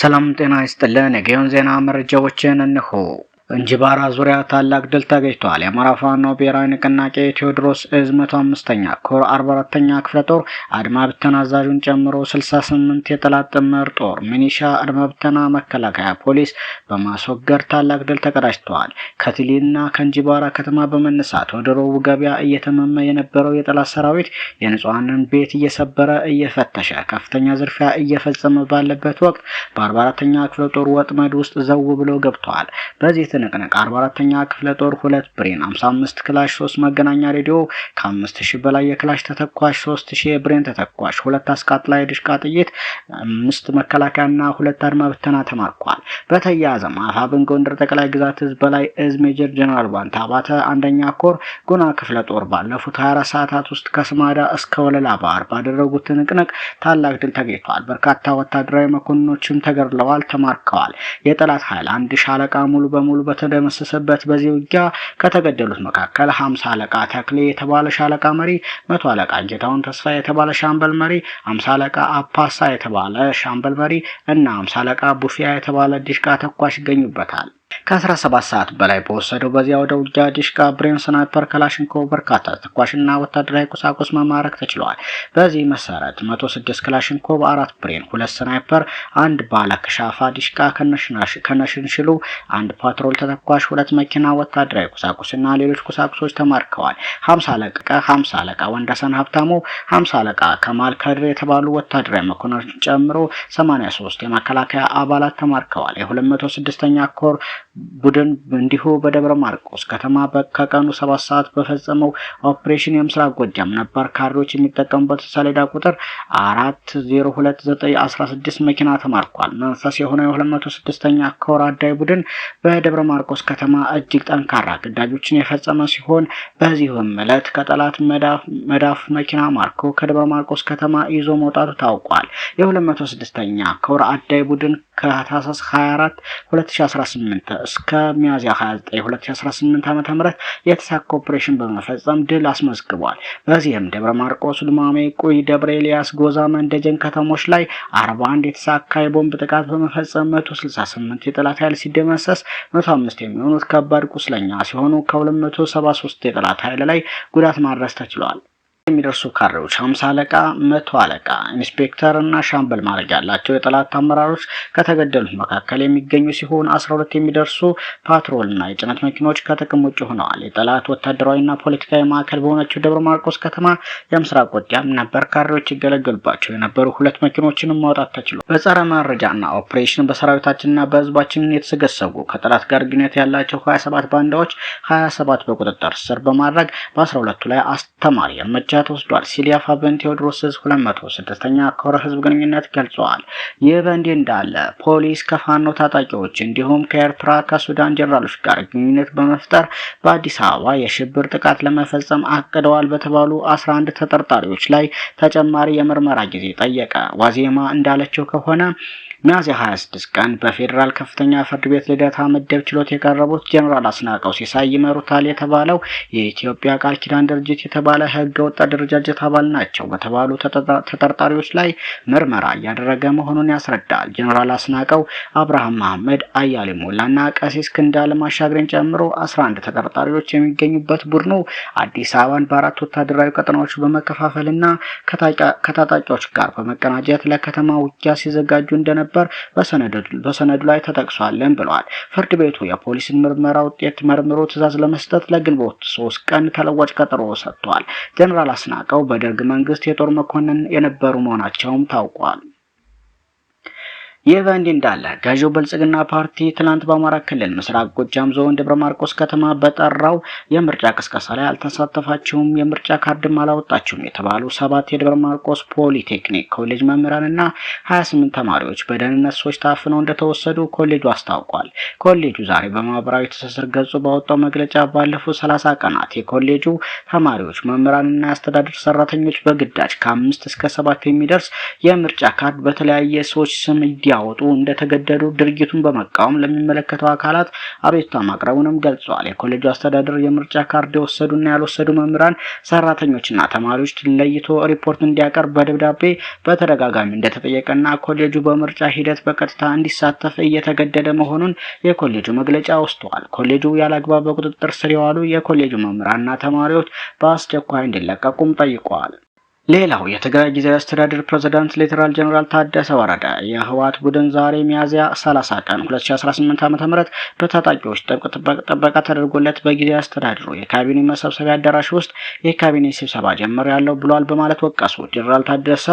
ሰላም ጤና ይስጥልን። የጊዮን ዜና መረጃዎችን እንሆ። እንጅባራ ዙሪያ ታላቅ ድል ተገኝቷል። የአማራ ፋኖ ብሔራዊ ንቅናቄ ቴዎድሮስ እዝ 105ኛ ኮር 44ኛ ክፍለ ጦር አድማ ብተና አዛዡን ጨምሮ 68 የጠላት ጥምር ጦር ሚኒሻ፣ አድማ ብተና፣ መከላከያ፣ ፖሊስ በማስወገድ ታላቅ ድል ተቀዳጅተዋል። ከቲሊና ከእንጅባራ ከተማ በመነሳት ወደ ሮቡ ገበያ እየተመመ የነበረው የጠላት ሰራዊት የንጹሃንን ቤት እየሰበረ እየፈተሸ ከፍተኛ ዝርፊያ እየፈጸመ ባለበት ወቅት በ44ኛ ክፍለ ጦር ወጥመድ ውስጥ ዘው ብሎ ገብተዋል። በዚህ ንቅንቅ 44ኛ ክፍለ ጦር 2 ብሬን 55 ክላሽ 3 መገናኛ ሬዲዮ ከ5000 በላይ የክላሽ ተተኳሽ 3000 የብሬን ተተኳሽ 2 አስቃጥላይ ድሽቃ ጥይት 5 መከላከያና 2 አድማ ብተና ተማርኳል። በተያያዘም አፋብን ጎንደር ጠቅላይ ግዛት እዝ በላይ እዝ ሜጀር ጀነራል ባንታ አባተ አንደኛ ኮር ጉና ክፍለ ጦር ባለፉት 24 ሰዓታት ውስጥ ከስማዳ እስከ ወለላ ባህር ባደረጉት ንቅንቅ ታላቅ ድል ተገኝቷል። በርካታ ወታደራዊ መኮንኖችም ተገድለዋል፣ ተማርከዋል። የጠላት ኃይል አንድ ሻለቃ ሙሉ በሙሉ በተደመሰሰበት በዚህ ውጊያ ከተገደሉት መካከል 50 አለቃ ተክሌ የተባለ ሻለቃ መሪ፣ 100 አለቃ ጌታውን ተስፋ የተባለ ሻምበል መሪ፣ 50 አለቃ አፓሳ የተባለ ሻምበል መሪ እና 50 አለቃ ቡፊያ የተባለ ዲሽቃ ተኳሽ ይገኙበታል። ከ17 ሰዓት በላይ በወሰደው በዚያ ወደ ውጊያ ዲሽቃ፣ ብሬን፣ ስናይፐር፣ ክላሽንኮቭ በርካታ ተኳሽና ወታደራዊ ቁሳቁስ መማረክ ተችሏል። በዚህ መሰረት 106 ክላሽንኮቭ፣ 4 ብሬን፣ 2 ስናይፐር፣ 1 ባለ ክሻፋ ዲሽቃ ከነሽንሽሉ፣ 1 ፓትሮል ተተኳሽ፣ 2 መኪና፣ ወታደራዊ ቁሳቁስና ሌሎች ቁሳቁሶች ተማርከዋል። 50 አለቃ ወንደሰን ሀብታሙ፣ 50 አለቃ ከማል ከድር የተባሉ ወታደራዊ መኮንኖችን ጨምሮ 83 የመከላከያ አባላት ተማርከዋል። የ206ኛ ኮር ቡድን እንዲሁ በደብረ ማርቆስ ከተማ ከቀኑ 7 ሰዓት በፈጸመው ኦፕሬሽን የምስራቅ ጎጃም ነባር ካድሬዎች የሚጠቀሙበት ሰሌዳ ቁጥር 4029116 መኪና ተማርኳል። መንፈስ የሆነው የ206ኛ ኮር አዳይ ቡድን በደብረ ማርቆስ ከተማ እጅግ ጠንካራ ግዳጆችን የፈጸመ ሲሆን በዚህም ዕለት ከጠላት መዳፍ መኪና ማርኮ ከደብረ ማርቆስ ከተማ ይዞ መውጣቱ ታውቋል። የ206ኛ ኮር አዳይ ቡድን ከታህሳስ 24 2018 እስከ ሚያዝያ 29 2018 ዓ.ም የተሳካ ኦፕሬሽን በመፈጸም ድል አስመዝግቧል። በዚህም ደብረ ማርቆስ፣ ሉማሜ፣ ቁይ፣ ደብረ ኤልያስ፣ ጎዛመን፣ ደጀን ከተሞች ላይ 41 የተሳካ የቦምብ ጥቃት በመፈጸም 168 የጠላት ኃይል ሲደመሰስ 105 የሚሆኑት ከባድ ቁስለኛ ሲሆኑ ከ273 የጠላት ኃይል ላይ ጉዳት ማድረስ ተችሏል። የሚደርሱ ካድሬዎች 50 አለቃ፣ 100 አለቃ፣ ኢንስፔክተር እና ሻምበል ማዕረግ ያላቸው የጠላት አመራሮች ከተገደሉት መካከል የሚገኙ ሲሆን 12 የሚደርሱ ፓትሮልና የጭነት መኪኖች ከጥቅም ውጭ ሆነዋል። የጠላት ወታደራዊና ፖለቲካዊ ማዕከል በሆነችው ደብረ ማርቆስ ከተማ የምስራቅ ጎጃም ነባር ካድሬዎች ይገለገሉባቸው የነበሩ 2 መኪኖችንም ማውጣት ተችሏል። በጸረ መረጃና ኦፕሬሽን በሰራዊታችንና በህዝባችን የተሰገሰጉ ከጠላት ጋር ግንኙነት ያላቸው 27 ባንዳዎች 27 በቁጥጥር ስር በማድረግ በ12ቱ ላይ አስተማሪ እርምጃ ተወስዷል ሲል የአፋብን ቴዎድሮስ እዝ 206ኛ ኮር ህዝብ ግንኙነት ገልጸዋል። ይህ በእንዲህ እንዳለ ፖሊስ ከፋኖ ታጣቂዎች እንዲሁም ከኤርትራ ከሱዳን ጀነራሎች ጋር ግንኙነት በመፍጠር በአዲስ አበባ የሽብር ጥቃት ለመፈጸም አቅደዋል በተባሉ 11 ተጠርጣሪዎች ላይ ተጨማሪ የምርመራ ጊዜ ጠየቀ። ዋዜማ እንዳለችው ከሆነ ሚያዝያ 26 ቀን በፌዴራል ከፍተኛ ፍርድ ቤት ልደታ ምድብ ችሎት የቀረቡት ጀነራል አስናቀው ሲሳይ ይመሩታል የተባለው የኢትዮጵያ ቃል ኪዳን ድርጅት የተባለ ህገ ወጥ አደረጃጀት አባል ናቸው በተባሉ ተጠርጣሪዎች ላይ ምርመራ እያደረገ መሆኑን ያስረዳል። ጀነራል አስናቀው አብርሃም መሐመድ፣ አያሌ ሞላና ቀሲስ ክንዳለ ማሻገርን ጨምሮ 11 ተጠርጣሪዎች የሚገኙበት ቡድኑ አዲስ አበባን በ4 ወታደራዊ ቀጠናዎች በመከፋፈልና ከታጣቂዎች ጋር በመቀናጀት ለከተማ ውጊያ ሲዘጋጁ እንደነበር በሰነዱ ላይ ተጠቅሷልን ብለዋል። ፍርድ ቤቱ የፖሊስን ምርመራ ውጤት መርምሮ ትዕዛዝ ለመስጠት ለግንቦት 3 ቀን ተለዋጭ ቀጠሮ ሰጥቷል። ጀነራል አስናቀው በደርግ መንግስት የጦር መኮንን የነበሩ መሆናቸውም ታውቋል። ይህ በእንዲህ እንዳለ ገዢው ብልጽግና ፓርቲ ትናንት በአማራ ክልል ምስራቅ ጎጃም ዞን ደብረ ማርቆስ ከተማ በጠራው የምርጫ ቅስቀሳ ላይ አልተሳተፋችሁም፣ የምርጫ ካርድም አላወጣችሁም የተባሉ 7 የደብረ ማርቆስ ፖሊቴክኒክ ኮሌጅ መምህራንና 28 ተማሪዎች በደህንነት ሰዎች ታፍነው እንደተወሰዱ ኮሌጁ አስታውቋል። ኮሌጁ ዛሬ በማህበራዊ ትስስር ገጹ ባወጣው መግለጫ ባለፉት 30 ቀናት የኮሌጁ ተማሪዎች፣ መምህራንና የአስተዳደር ሰራተኞች በግዳጅ ከ5 እስከ 7 የሚደርስ የምርጫ ካርድ በተለያየ ሰዎች ስም እንዲያወጡ እንደተገደዱ ድርጊቱን በመቃወም ለሚመለከተው አካላት አቤቱታ ማቅረቡንም ገልጿል። የኮሌጁ አስተዳደር የምርጫ ካርድ የወሰዱና ያልወሰዱ መምህራን፣ ሰራተኞችና ተማሪዎች ለይቶ ሪፖርት እንዲያቀርብ በደብዳቤ በተደጋጋሚ እንደተጠየቀና ኮሌጁ በምርጫ ሂደት በቀጥታ እንዲሳተፍ እየተገደደ መሆኑን የኮሌጁ መግለጫ ወስቷል። ኮሌጁ ያለአግባብ በቁጥጥር ስር የዋሉ የኮሌጁ መምህራንና ተማሪዎች በአስቸኳይ እንዲለቀቁም ጠይቀዋል። ሌላው የትግራይ ጊዜያዊ አስተዳደር ፕሬዝዳንት ሌተናል ጀነራል ታደሰ ወረደ የህወሓት ቡድን ዛሬ ሚያዝያ 30 ቀን 2018 ዓ.ም በታጣቂዎች ጥበቃ ተደርጎለት በጊዜያዊ አስተዳደሩ የካቢኔ መሰብሰቢያ አዳራሽ ውስጥ የካቢኔ ስብሰባ ጀምሬያለሁ ብሏል በማለት ወቀሱ። ጀነራል ታደሰ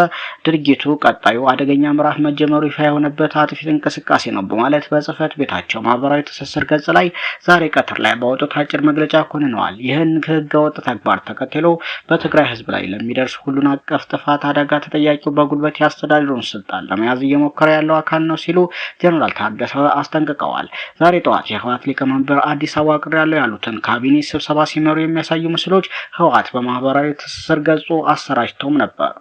ድርጊቱ ቀጣዩ አደገኛ ምዕራፍ መጀመሩ ይፋ የሆነበት አጥፊ እንቅስቃሴ ነው በማለት በጽህፈት ቤታቸው ማህበራዊ ትስስር ገጽ ላይ ዛሬ ቀትር ላይ ባወጡት አጭር መግለጫ ኮንነዋል። ይህን ህገወጥ ተግባር ተከትሎ በትግራይ ህዝብ ላይ ለሚደርስ ሁሉን አቀፍ ጥፋት አደጋ ተጠያቂው በጉልበት ያስተዳድሩን ስልጣን ለመያዝ እየሞከረ ያለው አካል ነው ሲሉ ጀነራል ታደሰ አስጠንቅቀዋል። ዛሬ ጠዋት የህወሓት ሊቀመንበር አዲስ አበባ ያለው ያሉትን ካቢኔ ስብሰባ ሲመሩ የሚያሳዩ ምስሎች ህወሓት በማህበራዊ ትስስር ገጹ አሰራጭተውም ነበር።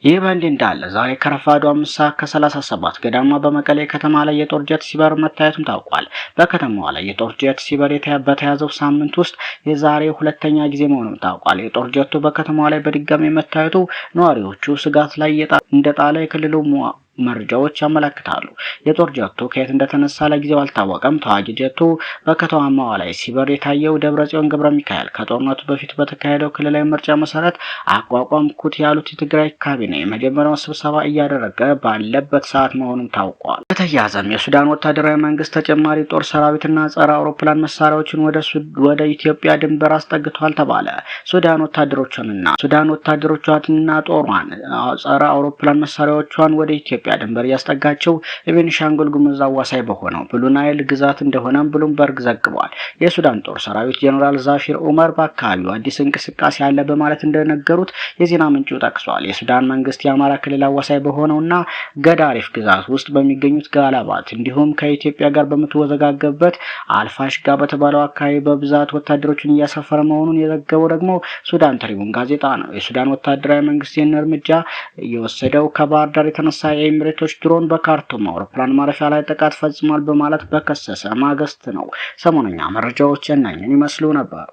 ይህ በእንዲህ እንዳለ ዛሬ ከረፋዱ 5:37 ገዳማ በመቀሌ ከተማ ላይ የጦር ጀት ሲበር መታየቱም ታውቋል። በከተማዋ ላይ የጦር ጀት ሲበር በተያዘው ሳምንት ውስጥ የዛሬ ሁለተኛ ጊዜ መሆኑም ታውቋል። የጦር ጀቱ በከተማዋ ላይ በድጋሚ መታየቱ ነዋሪዎቹ ስጋት ላይ እንደጣለ የክልሉ መረጃዎች ያመለክታሉ። የጦር ጀቱ ከየት እንደተነሳ ለጊዜው አልታወቀም። ተዋጊ ጀቱ በከተማዋ ላይ ሲበር የታየው ደብረጽዮን ገብረ ሚካኤል ከጦርነቱ በፊት በተካሄደው ክልላዊ ምርጫ መሰረት አቋቋምኩት ያሉት የትግራይ ካቢኔ የመጀመሪያውን ስብሰባ እያደረገ ባለበት ሰዓት መሆኑን ታውቋል። በተያያዘም የሱዳን ወታደራዊ መንግስት ተጨማሪ ጦር ሰራዊትና ጸረ አውሮፕላን መሳሪያዎችን ወደ ኢትዮጵያ ድንበር አስጠግቷል ተባለ። ሱዳን ወታደሮቿንና ጦሯን ጸረ አውሮፕላን መሳሪያዎቿን ወደ ኢትዮጵያ ድንበር ያስጠጋቸው የቤኒሻንጉል ጉሙዝ አዋሳኝ በሆነው ብሉ ናይል ግዛት እንደሆነም ብሉምበርግ ዘግቧል። የሱዳን ጦር ሰራዊት ጀነራል ዛፊር ኡመር በአካባቢው አዲስ እንቅስቃሴ አለ በማለት እንደነገሩት የዜና ምንጩ ጠቅሷል። የሱዳን መንግስት የአማራ ክልል አዋሳኝ በሆነውና ገዳሪፍ ግዛት ውስጥ በሚገኙት ጋላባት እንዲሁም ከኢትዮጵያ ጋር በምትወዘጋገብበት አልፋሽጋ በተባለው አካባቢ በብዛት ወታደሮችን እያሰፈረ መሆኑን የዘገበው ደግሞ ሱዳን ትሪቡን ጋዜጣ ነው። የሱዳን ወታደራዊ መንግስት ይህን እርምጃ የወሰደው ከባህር ዳር የተነሳ የኤሚሬቶች ድሮን በካርቱም አውሮፕላን ማረፊያ ላይ ጥቃት ፈጽሟል በማለት በከሰሰ ማግስት ነው። ሰሞነኛ መረጃዎች እነኝን ይመስሉ ነበር።